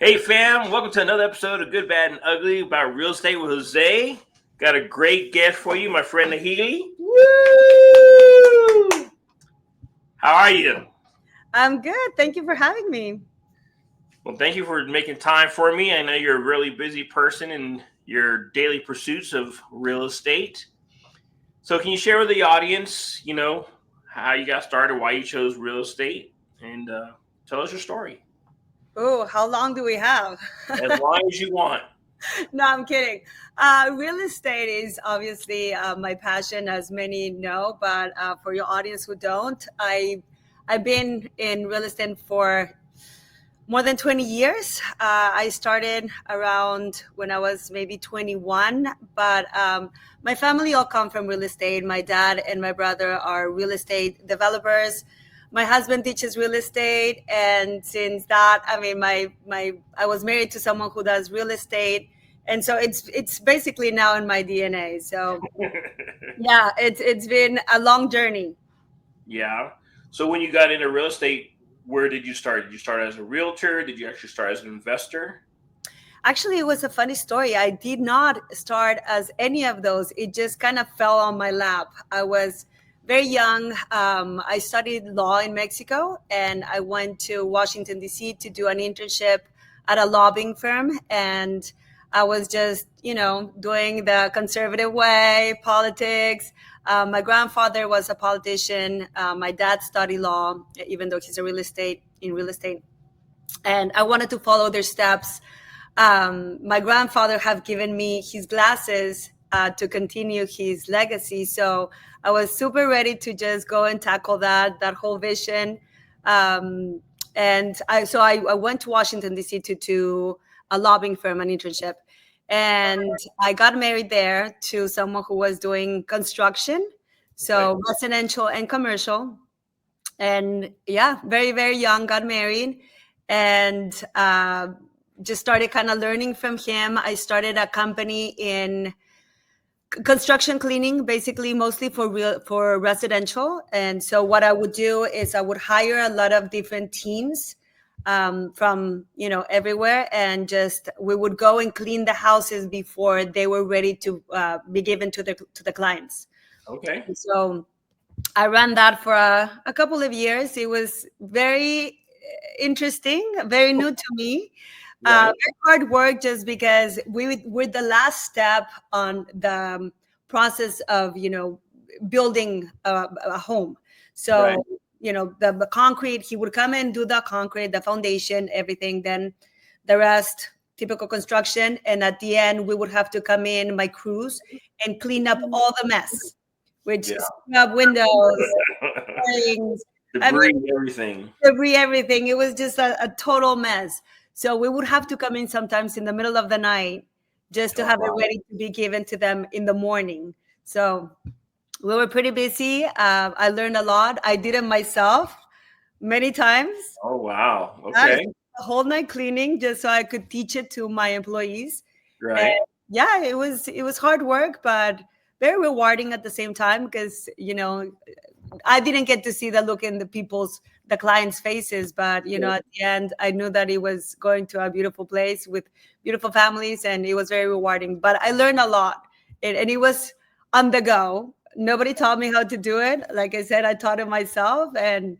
Hey fam, welcome to another episode of Good, Bad, and Ugly about real estate with Jose. Got a great guest for you, my friend Nahieli. Woo! How are you? I'm good. Thank you for having me. Well, thank you for making time for me. I know you're a really busy person in your daily pursuits of real estate. So, can you share with the audience, how you got started, why you chose real estate, and tell us your story Oh, how long do we have? as long as you want. No, I'm kidding. Real estate is obviously my passion, as many know. But for your audience who don't, I've been in real estate for more than 20 years. I started around when I was maybe 21, but my family all come from real estate. My dad and my brother are real estate developers. My husband teaches real estate, and since that, I mean, my I was married to someone who does real estate, and so it's basically now in my DNA. So yeah, it's been a long journey. Yeah. So when you got into real estate, where did you start? Did you start as a realtor? Did you actually start as an investor? Actually, it was a funny story. I did not start as any of those. It just kind of fell on my lap. I was very young. I studied law in Mexico, and I went to Washington, D.C. to do an internship at a lobbying firm. And I was just, doing the conservative way, politics. My grandfather was a politician. My dad studied law, even though he's a real estate. And I wanted to follow their steps. My grandfather have given me his glasses to continue his legacy. So I was super ready to just go and tackle that whole vision. And I went to Washington D.C. to a lobbying firm, an internship, and I got married there to someone who was doing construction, Okay. so residential and commercial. And yeah, very very young, got married, and just started kind of learning from him. I started a company in construction cleaning, basically mostly for residential. And so what I would do is I would hire a lot of different teams from everywhere, and just we would go and clean the houses before they were ready to be given to the clients. Okay. So I ran that for a couple of years. It was very interesting, very new to me. Right. Very hard work, just because we're the last step on the process of building a home. Right. So the concrete, he would come and do the concrete, the foundation, everything. Then the rest, typical construction, and at the end we would have to come in, my crews, and clean up all the mess, which Yeah. screwing up windows, things. I mean, Debris, everything. debris, everything. It was just a total mess. So we would have to come in sometimes in the middle of the night just to Oh, have it wow. ready to be given to them in the morning. So we were pretty busy. I learned a lot. I did it myself many times. Oh, wow. I spent Okay. the whole night cleaning just so I could teach it to my employees. And Right. yeah, it was hard work, but very rewarding at the same time, because I didn't get to see the look in the clients' faces, but Yeah. at the end, I knew that it was going to a beautiful place with beautiful families, and it was very rewarding. But I learned a lot, and it was on the go. Nobody taught me how to do it. Like I said, I taught it myself, and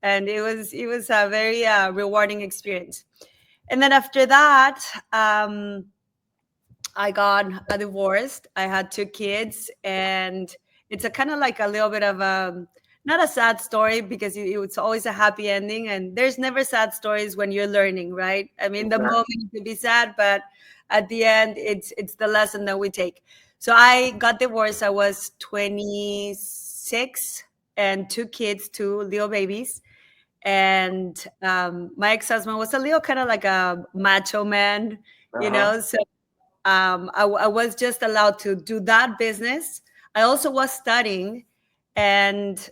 it was a very rewarding experience. And then after that, I got a divorced. I had two kids, and it's a kind of like a little bit of a not a sad story, because it's always a happy ending. And there's never sad stories when you're learning, right? I mean, the moment Exactly. it could be sad, but at the end, it's the lesson that we take. So I got divorced. I was 26, and two kids, two little babies. And my ex-husband was a little kind of like a macho man, Uh-huh. so I was just allowed to do that business. I also was studying, and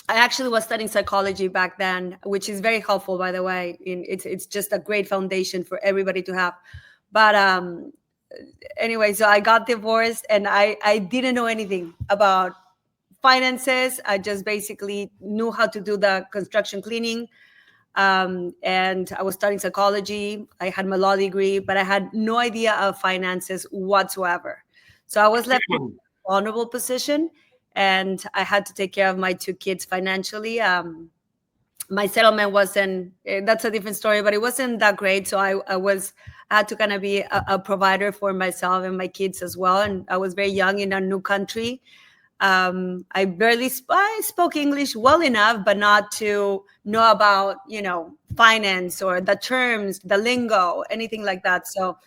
I actually was studying psychology back then, which is very helpful, by the way. It's just a great foundation for everybody to have. But anyway, so I got divorced, and I didn't know anything about finances. I just basically knew how to do the construction cleaning. And I was studying psychology. I had my law degree, but I had no idea of finances whatsoever. So I was left in a vulnerable position, and I had to take care of my two kids financially. My settlement wasn't, that's a different story, but it wasn't that great. So I had to kind of be a provider for myself and my kids as well. And I was very young in a new country. I spoke English well enough, but not to know about, finance or the terms, the lingo, anything like that. So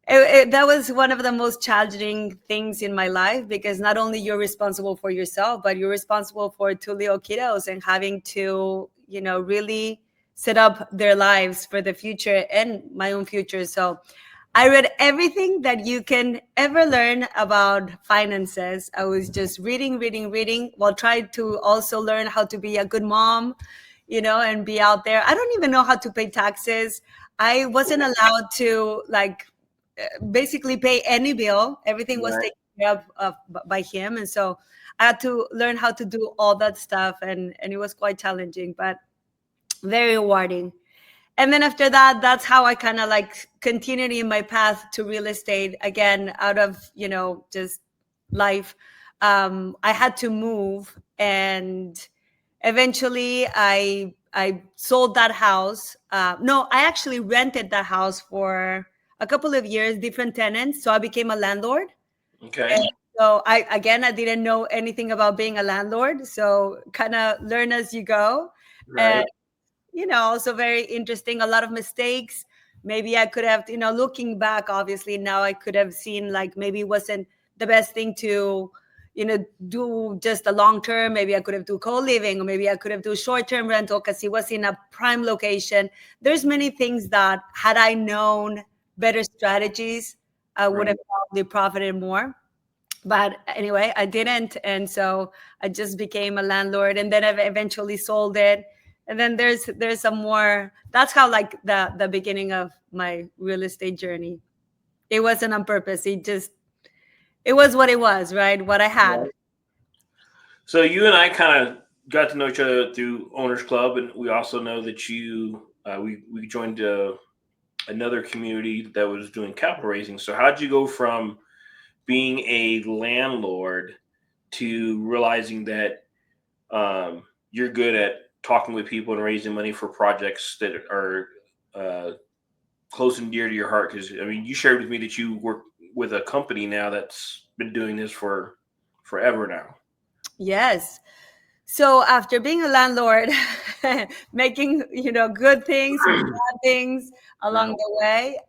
that was one of the most challenging things in my life, because not only you're responsible for yourself, but you're responsible for two little kiddos and having to, really set up their lives for the future and my own future. So I read everything that you can ever learn about finances. I was just reading, reading, reading, while trying to also learn how to be a good mom, and be out there. I don't even know how to pay taxes. I wasn't allowed to, like, basically pay any bill. Everything was Right. taken care of by him. And so I had to learn how to do all that stuff. And it was quite challenging, but very rewarding. And then after that, that's how I kind of like continued in my path to real estate again, out of, just life. I had to move, and eventually I sold that house. No, I actually rented that house for a couple of years, different tenants. So I became a landlord. Okay. And so I didn't know anything about being a landlord. So kind of learn as you go. Right. Also very interesting, a lot of mistakes. Maybe I could have, looking back, obviously now I could have seen, like, maybe it wasn't the best thing to, do just a long term. Maybe I could have do co-living, or maybe I could have do short-term rental because it was in a prime location. There's many things that, had I known better strategies, I would have Right. probably profited more. But anyway, I didn't. And so I just became a landlord, and then I eventually sold it. And then there's some more. That's how, like, the beginning of my real estate journey. It wasn't on purpose. It was what it was, right? What I had. Right. So you and I kind of got to know each other through Owners Club, and we also know that we joined another community that was doing capital raising. So how did you go from being a landlord to realizing that you're good at talking with people and raising money for projects that are uh, close and dear to your heart? Because I mean, you shared with me that you work with a company now that's been doing this for forever now. Yes. So after being a landlord, making, good things, bad things along Mhm. the way,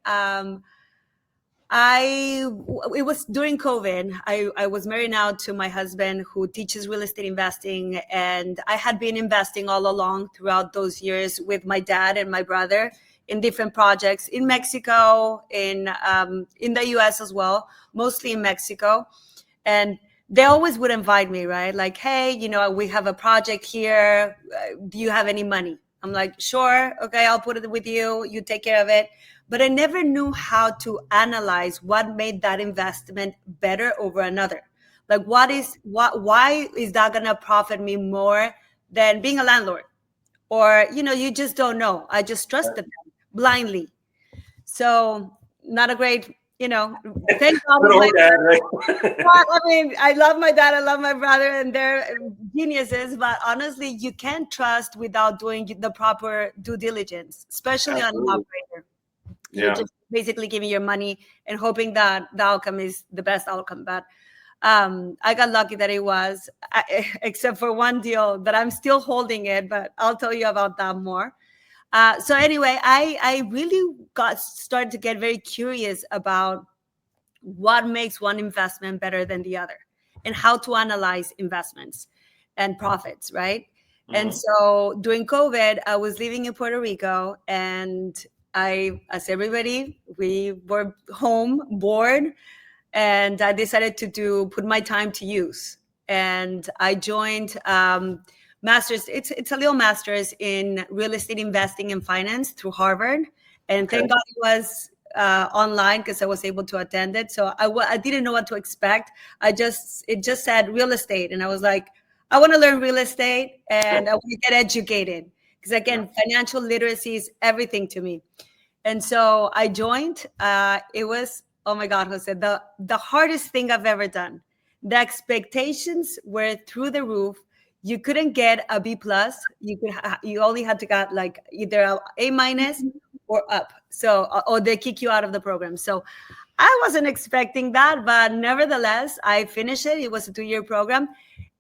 it was during COVID. I was married now to my husband, who teaches real estate investing, and I had been investing all along throughout those years with my dad and my brother in different projects in Mexico, in the US as well, mostly in Mexico. And they always would invite me, right? Like, hey, we have a project here. Do you have any money? I'm like, sure, okay, I'll put it with you. You take care of it. But I never knew how to analyze what made that investment better over another. Like, why is that gonna profit me more than being a landlord? Or, you just don't know. I just trusted them blindly. So not a great, thank God Good is my old dad, right? well, I mean, I love my dad, I love my brother, and they're geniuses. But honestly, you can't trust without doing the proper due diligence, especially on an Absolutely. operator. You're Yeah. just basically giving your money and hoping that the outcome is the best outcome. But I got lucky that it was, except for one deal that I'm still holding it, but I'll tell you about that more. So anyway, I really got started to get very curious about what makes one investment better than the other, and how to analyze investments and profits, right? And Hmm. so during COVID, I was living in Puerto Rico, and as everybody, we were home bored, and I decided to put my time to use. And I joined masters. It's a little masters in real estate investing and finance through Harvard, and Okay. thank God it was online, because I was able to attend it. So I didn't know what to expect. It just said real estate, and I was like, I want to learn real estate, and I want to get educated. because again, financial literacy is everything to me. And so I joined. It was, oh my God, Jose, the hardest thing I've ever done. The expectations were through the roof. You couldn't get a B plus. You only had to get like either a minus or up. So or they kick you out of the program. So I wasn't expecting that, but nevertheless, I finished it. It was a 2-year program,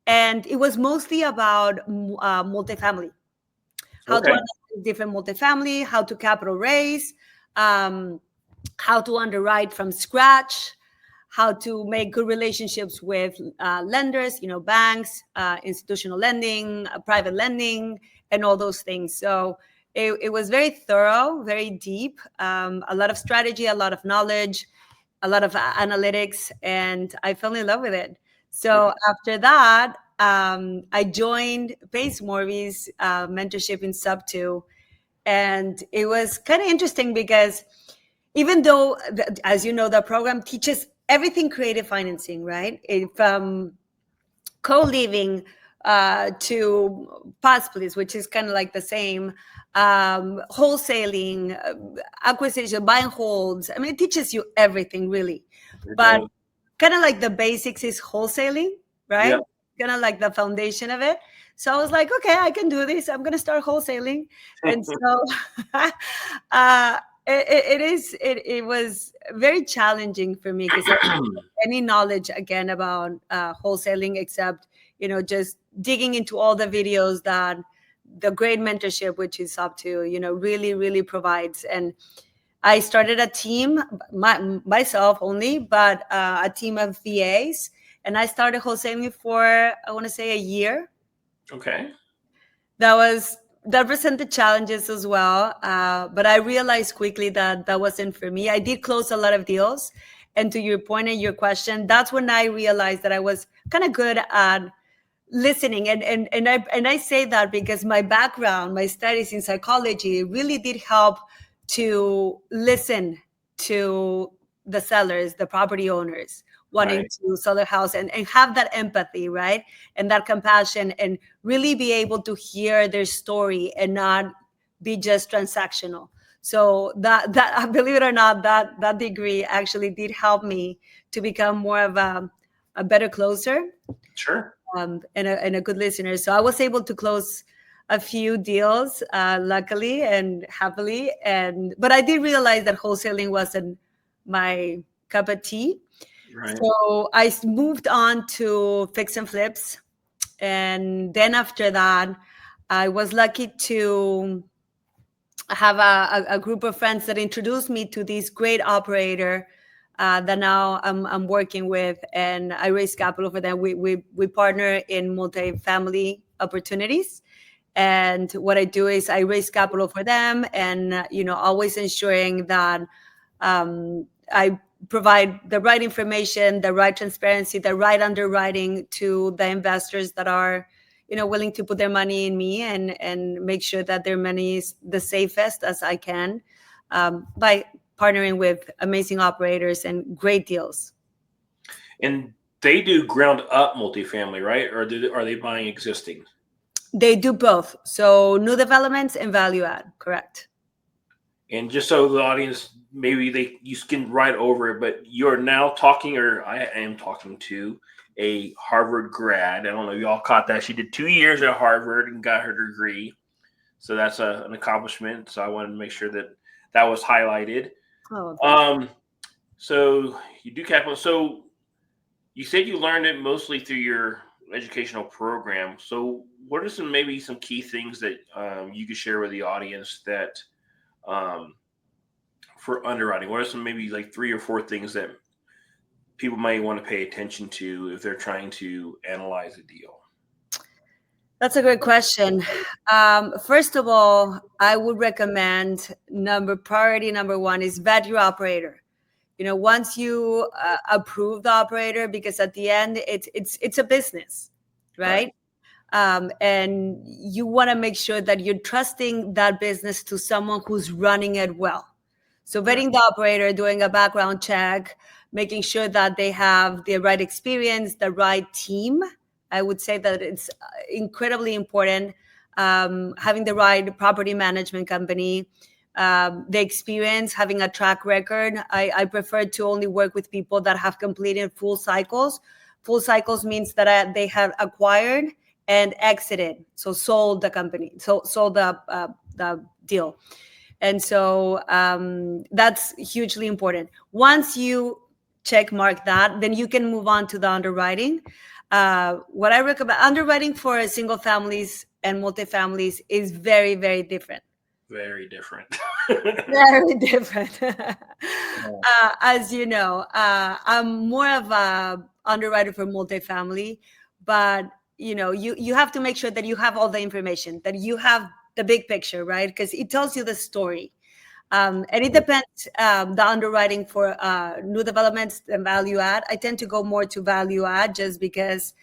and it was mostly about multifamily, how to Okay. analyze different multifamily, how to capital raise, um, how to underwrite from scratch, how to make good relationships with lenders, banks, institutional lending, private lending, and all those things. So it was very thorough, very deep, a lot of strategy, a lot of knowledge, a lot of analytics, and I fell in love with it. So Okay. after that, I joined Pace Morby's mentorship in Sub 2. And it was kind of interesting because even though, as you know, the program teaches everything creative financing, right? From co-living to pass please, which is kind of like the same, wholesaling, acquisition, buying holds. I mean, it teaches you everything really, It but does. kind of like the basics is wholesaling, right? Yeah. Kind of like the foundation of it. So I was like, okay, I can do this. I'm gonna start wholesaling, and so it was very challenging for me because any knowledge again about wholesaling except just digging into all the videos that the great mentorship which is up to really really provides. And I started a team, myself only, but a team of VAs, and I started wholesaling for, I want to say, a year. Okay. That presented challenges as well, but I realized quickly that that wasn't for me. I did close a lot of deals, and to your point and your question, that's when I realized that I was kind of good at listening. And I say that because my background, my studies in psychology really did help to listen to the sellers, the property owners wanting Right. to sell their house, and have that empathy, right? And that compassion, and really be able to hear their story and not be just transactional. So that believe it or not, that degree actually did help me to become more of a better closer, Sure. and a good listener. So I was able to close a few deals, luckily and happily. But I did realize that wholesaling wasn't my cup of tea. Right. So I moved on to fix and flips, and then after that, I was lucky to have a group of friends that introduced me to this great operator that now I'm working with, and I raise capital for them. We partner in multifamily opportunities, and what I do is I raise capital for them, and always ensuring that I provide the right information, the right transparency, the right underwriting to the investors that are willing to put their money in me, and make sure that their money is the safest as I can, by partnering with amazing operators and great deals. And they do ground up multifamily, right? Or are they buying existing? They do both. So new developments and value add, correct. And just so the audience, maybe you skimmed right over it, but you're now talking, or I am talking to a Harvard grad. I don't know if y'all caught that. She did 2 years at Harvard and got her degree. So that's an accomplishment. So I wanted to make sure that that was highlighted. Oh, thank you. Um, so you do capital. So you said you learned it mostly through your educational program. So what are maybe some key things that you could share with the audience that um, for underwriting? What are some maybe like 3 or 4 things that people might want to pay attention to if they're trying to analyze a deal? That's a great question. First of all, I would recommend priority number one is vet your operator. Once you approve the operator, because at the end it's a business, Right. right? And you want to make sure that you're trusting that business to someone who's running it well. So Right. vetting the operator, doing a background check, making sure that they have the right experience, the right team. I would say that it's incredibly important. having the right property management company, the experience, having a track record. I prefer to only work with people that have completed full cycles. Full cycles means that they have acquired and exited, so sold the company, so sold the deal. And so that's hugely important. Once you check mark that, then you can move on to the underwriting. What I recommend, underwriting for single families and multifamilies is very, very different. Very different. Very different. As you know, I'm more of a underwriter for multifamily, but you have to make sure that you have all the information, that you have the big picture, right? Because it tells you the story. And it depends, the underwriting for new developments and value add. I tend to go more to value add just because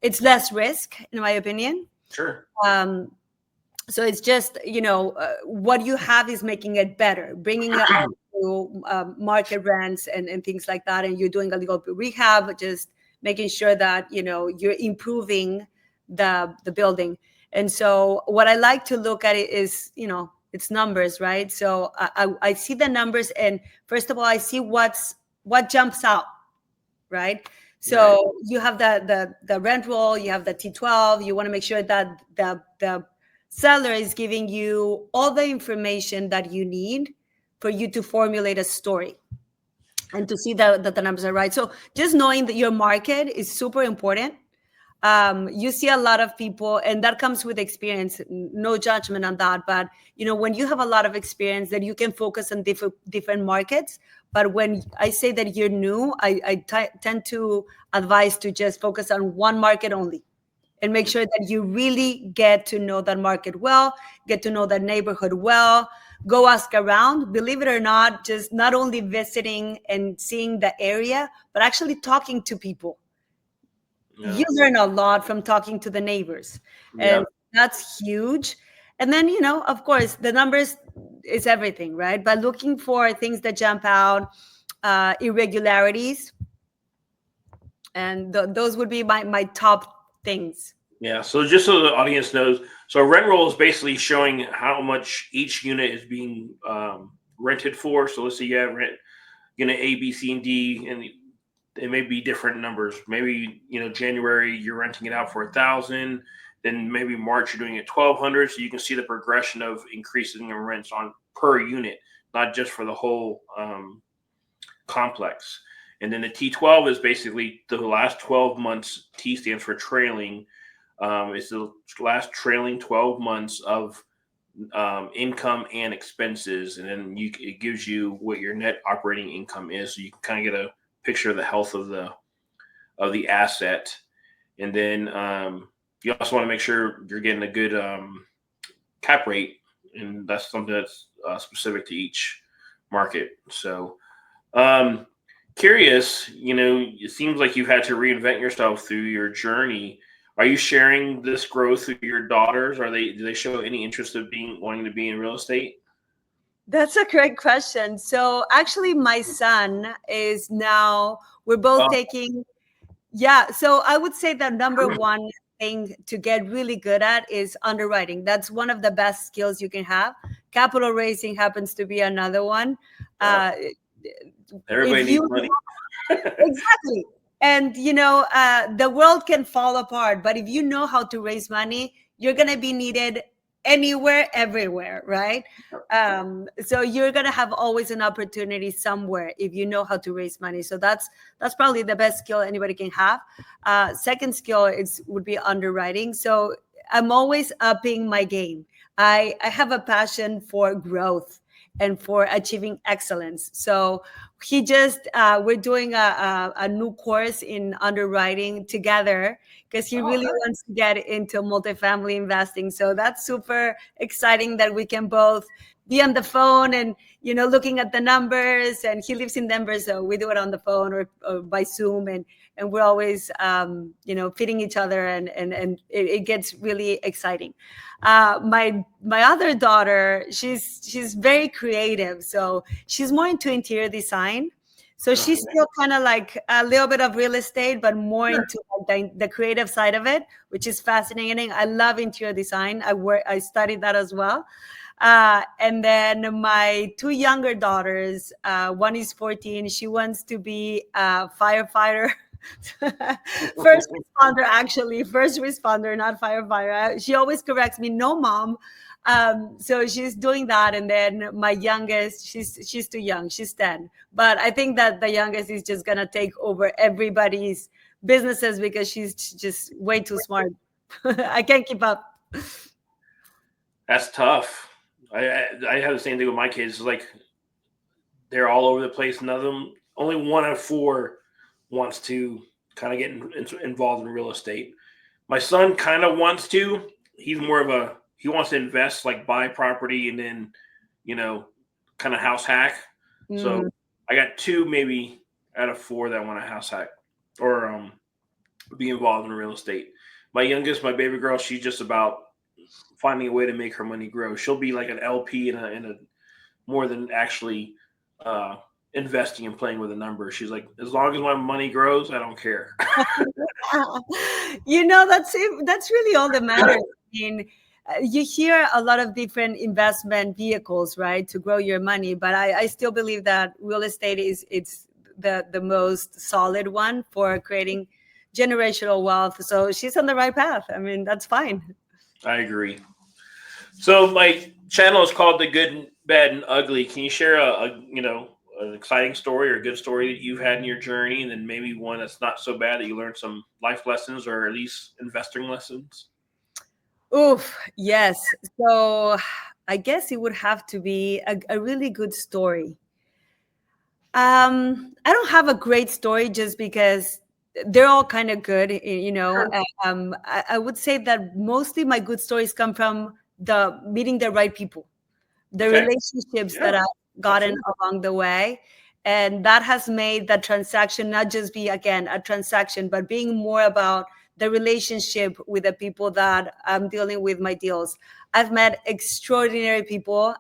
it's less risk, in my opinion. Sure. So it's just, what you have is making it better, bringing it up to market rents and things like that. And you're doing a legal rehab, just making sure that, you're improving the building. And so what I like to look at it is, it's numbers, right? So I see the numbers, and first of all, I see what jumps out, right? So you have the rent roll, you have the T12. You want to make sure that the seller is giving you all the information that you need for you to formulate a story and to see that the numbers are right. So just knowing that your market is super important. You see a lot of people, and that comes with experience. No judgment on that, but when you have a lot of experience, that you can focus on different markets. But when I say that you're new, I tend to advise to just focus on one market only, and make sure that you really get to know that market well, get to know that neighborhood well. Go ask around. Believe it or not, just not only visiting and seeing the area, but actually talking to people. You learn a lot from talking to the neighbors, and that's huge. And then, of course, the numbers is everything, right? But looking for things that jump out, irregularities, and those would be my top things. Yeah. So just so the audience knows, so rent roll is basically showing how much each unit is being rented for. So let's say you have rent unit A, B, C, and D, and it may be different numbers. Maybe January you're renting it out for 1,000, then maybe March you're doing it 1,200. So you can see the progression of increasing the rents on per unit, not just for the whole complex. And then the T12 is basically the last 12 months. T stands for trailing. It's the last trailing 12 months of income and expenses, and then it gives you what your net operating income is, so you can kind of get a picture of the health of the asset. And then you also want to make sure you're getting a good cap rate, and that's something that's specific to each market. So curious, it seems like you've had to reinvent yourself through your journey. Are you sharing this growth with your daughters? Do they show any interest of wanting to be in real estate? That's a great question. So actually, my son is now, we're both taking, yeah. So I would say that number one thing to get really good at is underwriting. That's one of the best skills you can have. Capital raising happens to be another one. Everybody needs money. Exactly. And, the world can fall apart, but if you know how to raise money, you're going to be needed anywhere, everywhere, right? So you're going to have always an opportunity somewhere if you know how to raise money. So that's probably the best skill anybody can have. Second skill would be underwriting. So I'm always upping my game. I have a passion for growth and for achieving excellence. So we're doing a new course in underwriting together, because he really wants to get into multifamily investing. So that's super exciting that we can both be on the phone and, looking at the numbers. And he lives in Denver, so we do it on the phone or by Zoom. And we're always, feeding each other, and it gets really exciting. My other daughter, she's very creative. So she's more into interior design. So she's Okay. still kind of like a little bit of real estate, but more Sure. into like the creative side of it, which is fascinating. I love interior design. I studied that as well. And then my two younger daughters, one is 14. She wants to be a firefighter. First responder, actually, first responder, not firefighter. She always corrects me, no, mom. So she's doing that, and then my youngest, she's too young, she's 10. But I think that the youngest is just gonna take over everybody's businesses because she's just way too smart. I can't keep up. That's tough. I have the same thing with my kids. Like they're all over the place. None of them, only one out of four wants to kind of get involved in real estate. My son kind of wants to. He's more of a he wants to invest, like buy property and then, you know, kind of house hack. Mm. So I got two maybe out of four that want to house hack or be involved in real estate. My youngest, my baby girl, she's just about finding a way to make her money grow. She'll be like an LP in a more than actually uh, investing and playing with a number. She's like, as long as my money grows, I don't care. That's really all that matters. I mean, you hear a lot of different investment vehicles, right, to grow your money, but I still believe that real estate is it's the most solid one for creating generational wealth. So she's on the right path. I mean, that's fine. I agree. So my channel is called The Good, Bad, and Ugly. Can you share an exciting story or a good story that you've had in your journey, and then maybe one that's not so bad that you learned some life lessons or at least investing lessons? Oof, yes. So I guess it would have to be a really good story. I don't have a great story just because they're all kind of good, you know. Sure. I would say that mostly my good stories come from the meeting the right people, the Okay. relationships that Yeah. I've gotten Absolutely. along the way. And that has made that transaction not just be, again, a transaction, but being more about the relationship with the people that I'm dealing with my deals. I've met extraordinary people,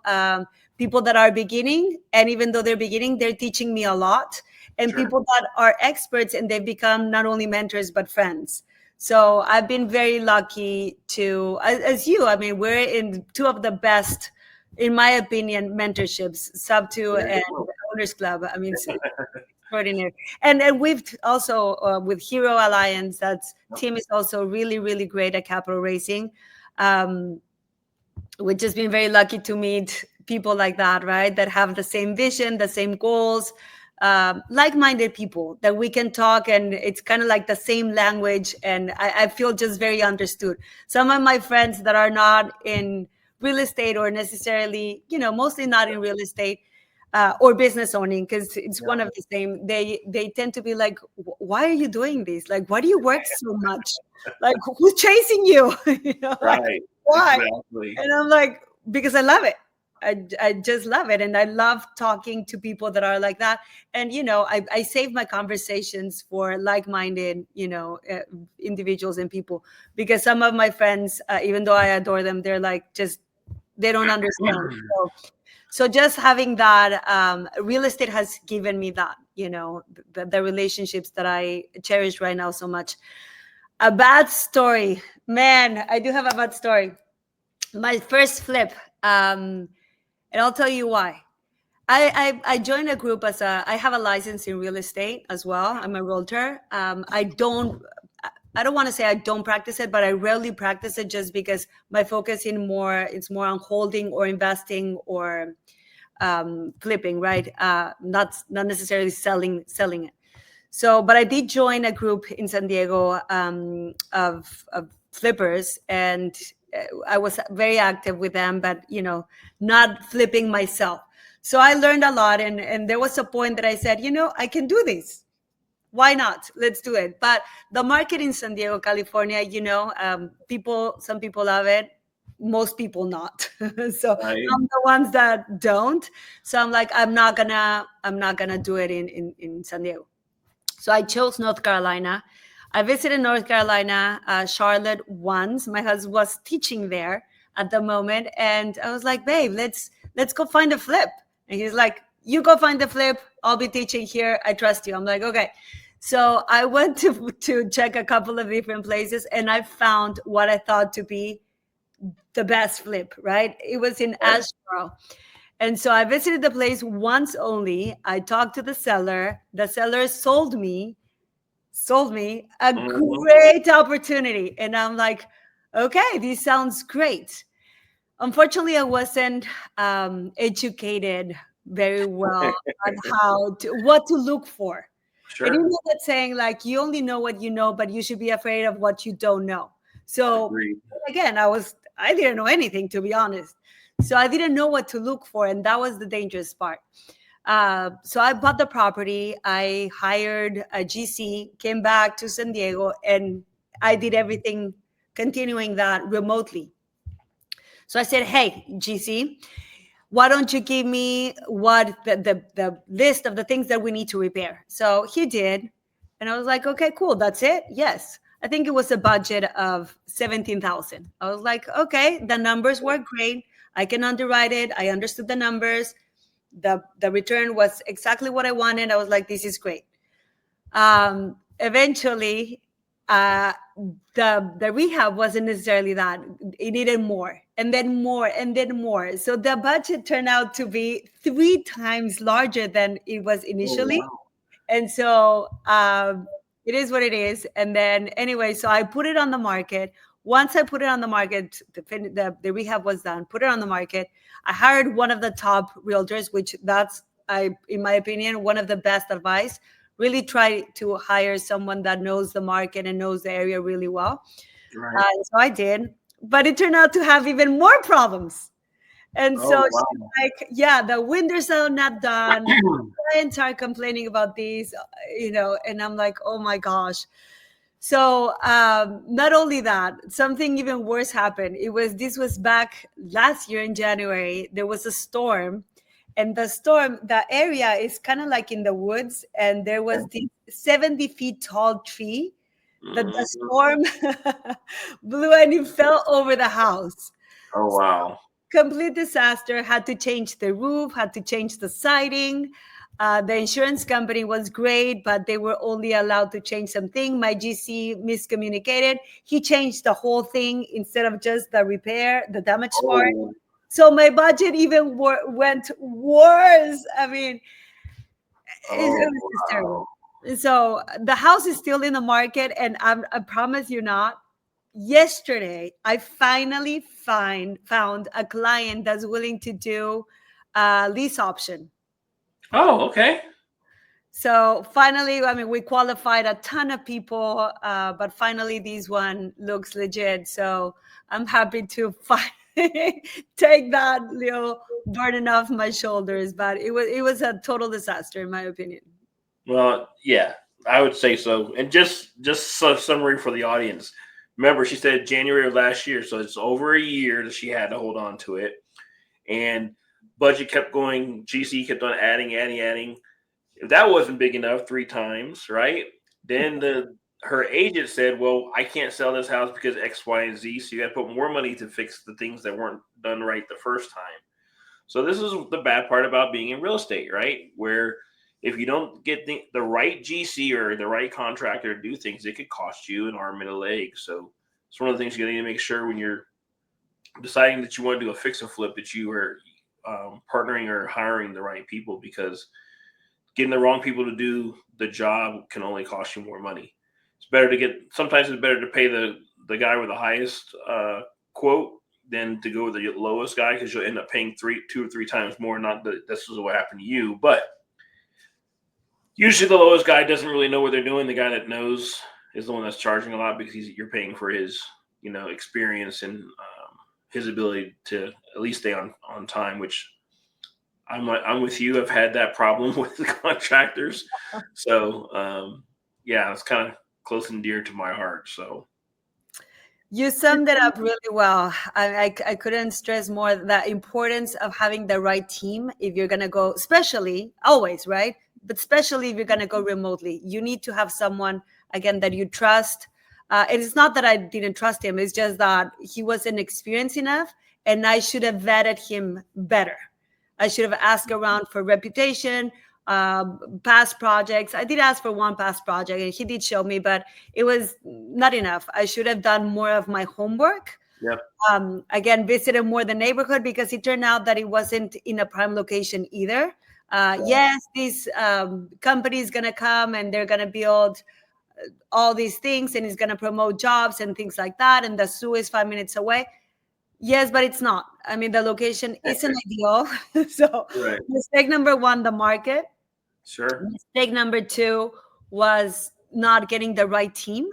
people that are beginning. And even though they're beginning, they're teaching me a lot. And Sure. people that are experts and they've become not only mentors, but friends. So I've been very lucky to, as you, I mean, we're in two of the best, in my opinion, mentorships, Sub 2 There you and go. Owners Club. I mean, it's extraordinary. And we've also, with Hero Alliance, that's team is also really, really great at capital raising. Um, we've just been very lucky to meet people like that, right? That have the same vision, the same goals, like-minded people that we can talk, and it's kind of like the same language. And I feel just very understood. Some of my friends that are not in real estate or necessarily, you know, mostly not in real estate or business owning, because it's Yeah. one of the same. They tend to be like, Why are you doing this? Like, why do you work so much? Like, who's chasing you? You know, like Right. why?" Exactly. And I'm like, because I love it. I just love it. And I love talking to people that are like that. And, you know, I save my conversations for like-minded, you know, individuals and people, because some of my friends, even though I adore them, they're like, just, they don't understand. So just having that, real estate has given me that, you know, the relationships that I cherish right now so much. A bad story, man, I do have a bad story. My first flip, and I'll tell you why. I joined a group as a, I have a license in real estate as well. I'm a realtor. I don't want to say I don't practice it, but I rarely practice it just because my focus it's more on holding or investing or flipping, right? Not necessarily selling it. So, but I did join a group in San Diego of flippers, and I was very active with them, but you know, not flipping myself. So I learned a lot, and there was a point that I said, you know, I can do this. Why not? Let's do it. But the market in San Diego, California, you know, some people love it, most people not. So Right. I'm the ones that don't. So I'm like, I'm not gonna do it in San Diego. So I chose North Carolina. I visited North Carolina, Charlotte once. My husband was teaching there at the moment, and I was like, "Babe, let's go find a flip." And he's like, you go find the flip. I'll be teaching here. I trust you. I'm like, okay. So I went to check a couple of different places, and I found what I thought to be the best flip, right? It was in Okay. Ashboro. And so I visited the place once only. I talked to the seller. The seller sold me a Mhm. great opportunity. And I'm like, okay, this sounds great. Unfortunately, I wasn't educated very well on what to look for. And you Sure. know that saying, like, you only know what you know, but you should be afraid of what you don't know. So Agreed. again, I didn't know anything, to be honest. So I didn't know what to look for, and that was the dangerous part. So I bought the property. I hired a GC, came back to San Diego, and I did everything, continuing that remotely. So I said, "Hey, GC, why don't you give me what the list of the things that we need to repair?" So he did, and I was like, "Okay, cool. That's it." Yes, I think it was a budget of 17,000. I was like, "Okay, the numbers were great. I can underwrite it. I understood the numbers. The return was exactly what I wanted." I was like, "This is great." Eventually, uh, the rehab wasn't necessarily that. It needed more, and then more, and then more. So the budget turned out to be 3 times larger than it was Oh initially. wow. And so it is what it is. And then anyway, so I put it on the market. Once I put it on the market, the rehab was done. Put it on the market. I hired one of the top realtors, which that's, in my opinion, one of the best advice. Really try to hire someone that knows the market and knows the area really well. Right. So I did, but it turned out to have even more problems. And so Oh she's wow. like, "Yeah, the windows are not done. Clients are complaining about these, and I'm like, oh my gosh." So not only that, something even worse happened. This was back last year in January. There was a storm, and the area is kind of like in the woods, and there was this 70 feet tall tree that the Mhm. storm blew, and it fell over the house. Oh wow. Complete disaster. Had to change the roof, had to change the siding. The insurance company was great, but they were only allowed to change something. My GC miscommunicated. He changed the whole thing instead of just the repair, the damage part. Oh. So my budget even went worse. I mean, it Oh was just terrible. wow. So the house is still in the market, and I promise you not. Yesterday, I finally found a client that's willing to do a lease option. Oh, okay. So finally, I mean, we qualified a ton of people, but finally, this one looks legit. So I'm happy to finally take that little burden off my shoulders. But it was a total disaster, in my opinion. Well, yeah, I would say so. And just a summary for the audience. Remember, she said January of last year, so it's over a year that she had to hold on to it. And budget kept going. GC kept on adding, adding, adding. If that wasn't big enough, 3 times, right? Then the her agent said, "Well, I can't sell this house because X, Y, and Z. So you got to put more money to fix the things that weren't done right the first time." So this is the bad part about being in real estate, right? Where if you don't get the right GC or the right contractor to do things, it could cost you an arm and a leg. So it's one of the things you need to make sure when you're deciding that you want to do a fix and flip that you are partnering or hiring the right people, because getting the wrong people to do the job can only cost you more money. It's better to get. Sometimes it's better to pay the guy with the highest quote than to go with the lowest guy, because you'll end up paying 2 or 3 times more. Not that this is what happened to you, but usually the lowest guy doesn't really know what they're doing. The guy that knows is the one that's charging a lot, because you're paying for his experience and his ability to at least stay on time, which I'm with you. I've had that problem with the contractors, so yeah, it's kind of close and dear to my heart. So You summed it up really well. I couldn't stress more the importance of having the right team if you're going to go, especially always, right? But especially if you're going to go remotely, you need to have someone, again, that you trust. And it's not that I didn't trust him, it's just that he wasn't experienced enough, and I should have vetted him better. I should have asked around for reputation, past projects. I did ask for one past project, and he did show me, but it was not enough. I should have done more of my homework. Yep. Again, visited more the neighborhood, because it turned out that it wasn't in a prime location either. Yes, this company is going to come and they're going to build all these things, and it's going to promote jobs and things like that. And the zoo is 5 minutes away. Yes, but it's not. I mean, the location isn't ideal. So, Right. mistake number one, the market. Sure. Mistake number two was not getting the right team.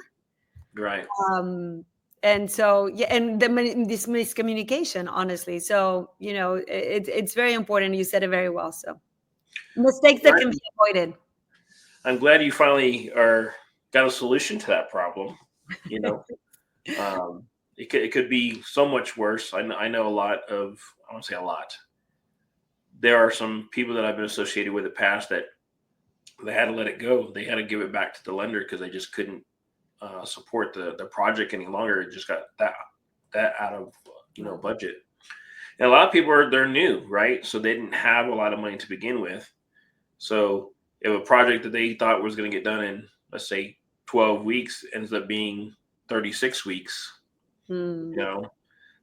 Right. And so, yeah, and this miscommunication, honestly. So, it's very important. You said it very well. So, mistakes that Right. can be avoided. I'm glad you finally got a solution to that problem. You know, it could be so much worse. I know a lot of, I won't say a lot. There are some people that I've been associated with in the past that they had to let it go. They had to give it back to the lender because they just couldn't support the project any longer. It just got that out of budget. And a lot of people they're new, right? So they didn't have a lot of money to begin with. So if a project that they thought was going to get done in, let's say, 12 weeks ends up being 36 weeks, they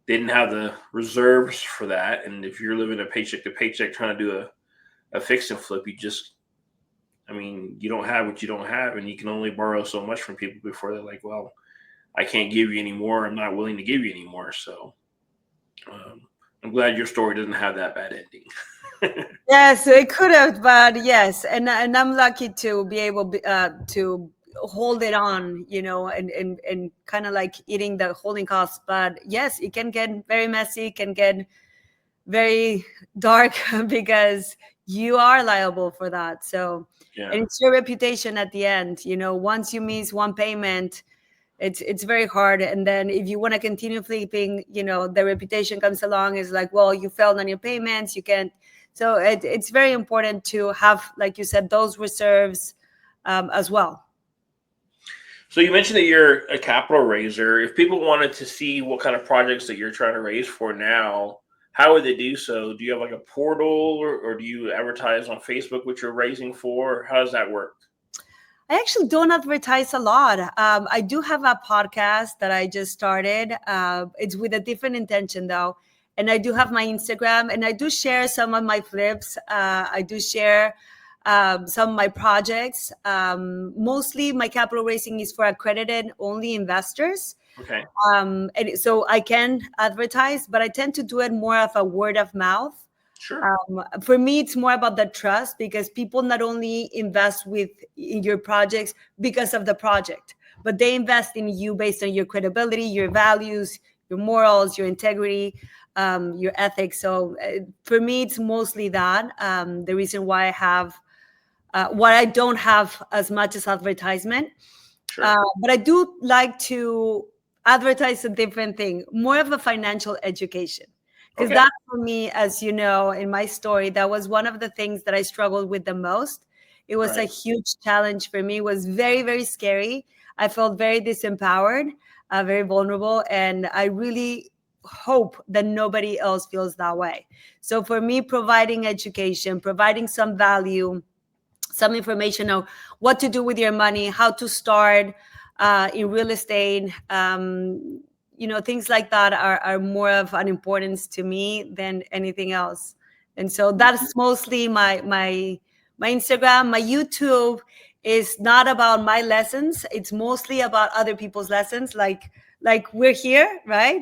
didn't have the reserves for that. And if you're living a paycheck to paycheck trying to do a fix and flip, you don't have what you don't have, and you can only borrow so much from people before they're like, well, I can't give you any more. I'm not willing to give you any more. So I'm glad your story doesn't have that bad ending. Yes, it could have, but yes, and I'm lucky to be able to hold it on, and kind of like eating the holding costs. But yes, it can get very messy, can get very dark because you are liable for that. So, Yeah. and it's your reputation at the end. Once you miss one payment, it's very hard. And then if you want to continue flipping, the reputation comes along, is like, well, you failed on your payments, you can't. So it's very important to have, like you said, those reserves as well. So you mentioned that you're a capital raiser. If people wanted to see what kind of projects that you're trying to raise for now, how would they do so? Do you have like a portal, or do you advertise on Facebook what you're raising for? How does that work? I actually don't advertise a lot. I do have a podcast that I just started. It's with a different intention, though. And I do have my Instagram, and I do share some of my flips. I do share some of my projects. Mostly my capital raising is for accredited only investors. Okay. And so I can advertise, but I tend to do it more of a word of mouth. Sure. For me, it's more about the trust, because people not only invest in your projects because of the project, but they invest in you based on your credibility, your values, your morals, your integrity, your ethics. So for me, it's mostly that. The reason why I don't have as much as advertisement. Sure. But I do like to advertise a different thing, more of a financial education. Because Okay. that, for me, as you know, in my story, that was one of the things that I struggled with the most. It was a Right. huge challenge for me. It was very, very scary. I felt very disempowered, very vulnerable. And I really hope that nobody else feels that way. So for me, providing education, providing some value, some information on what to do with your money, how to start in real estate, things like that are more of an importance to me than anything else. And so that's mostly my Instagram. My YouTube is not about my lessons. It's mostly about other people's lessons, like we're here, right?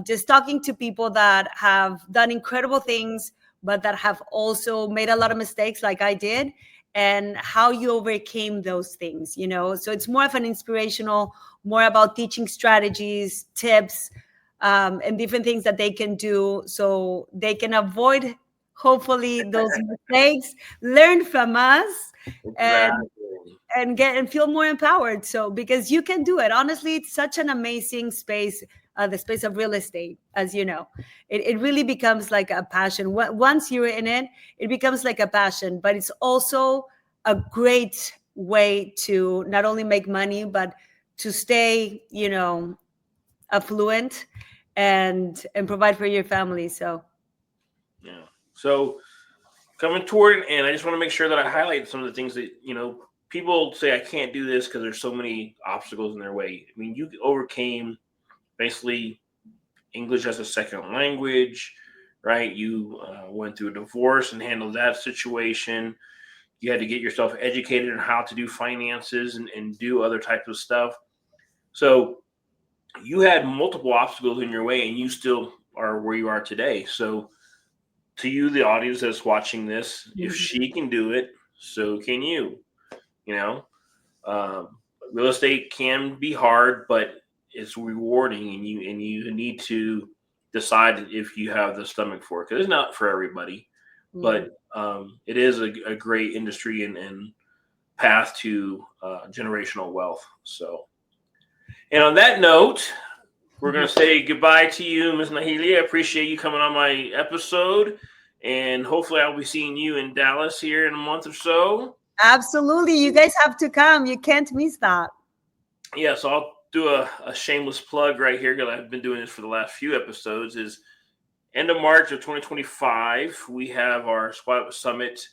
Just talking to people that have done incredible things, but that have also made a lot of mistakes like I did, and how you overcame those things. So it's more of an inspirational, more about teaching strategies, tips, and different things that they can do so they can avoid, hopefully, those mistakes, learn from us, and Exactly. feel more empowered. So, because you can do it. Honestly, it's such an amazing space, the space of real estate. As you know, it really becomes like a passion. Once you're in it, it becomes like a passion, but it's also a great way to not only make money, but to stay, affluent and provide for your family. So Yeah. So coming toward it, and I just want to make sure that I highlight some of the things that, people say I can't do this because there's so many obstacles in their way. I mean, you overcame basically English as a second language, right? You went through a divorce and handled that situation. You had to get yourself educated on how to do finances and do other types of stuff. So you had multiple obstacles in your way, and you still are where you are today. So to you, the audience that's watching this, if Mhm. she can do it, so can you. You know, um, real estate can be hard, but it's rewarding, and you need to decide if you have the stomach for it, because it's not for everybody. Mhm. But it is a great industry and path to generational wealth. So, and on that note, we're going to say goodbye to you, Ms. Nahieli. I appreciate you coming on my episode. And hopefully, I'll be seeing you in Dallas here in a month or so. Absolutely. You guys have to come. You can't miss that. Yeah, so I'll do a shameless plug right here because I've been doing this for the last few episodes. Is end of March of 2025, we have our Squat Up Summit.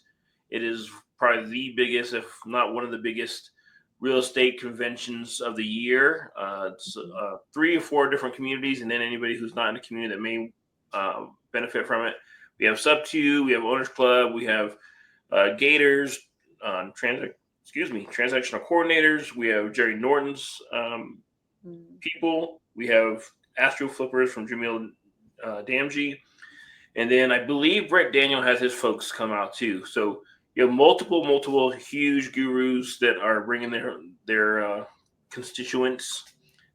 It is probably the biggest, if not one of the biggest, real estate conventions of the year. It's 3 or 4 different communities, and then anybody who's not in the community that may benefit from it. We have Sub 2, we have Owners Club, we have Gators, transactional coordinators. We have Jerry Norton's people. We have Astro Flippers from Jamil Damji. And then I believe Brett Daniel has his folks come out too. So you have multiple huge gurus that are bringing their constituents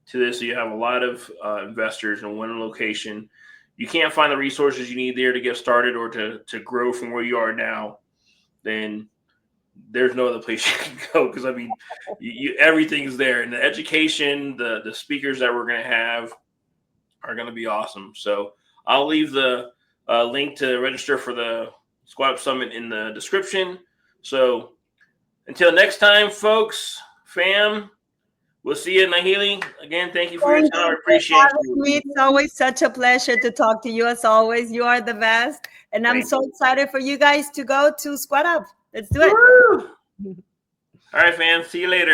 to this. So you have a lot of investors in one location. You can't find the resources you need there to get started or to grow from where you are now. Then there's no other place you can go, because I mean, everything's there, and the education, the speakers that we're going to have are going to be awesome. So I'll leave the link to register for the Squat Up Summit in the description. So until next time, folks, fam, we'll see you, Nahieli. Again, thank you for your Thank time. I you for appreciate having you. me. It's always such a pleasure to talk to you as always. You are the best. And I'm Thank so you. excited for you guys to go to Squat Up. Let's do it. Woo! All right, fam. See you later.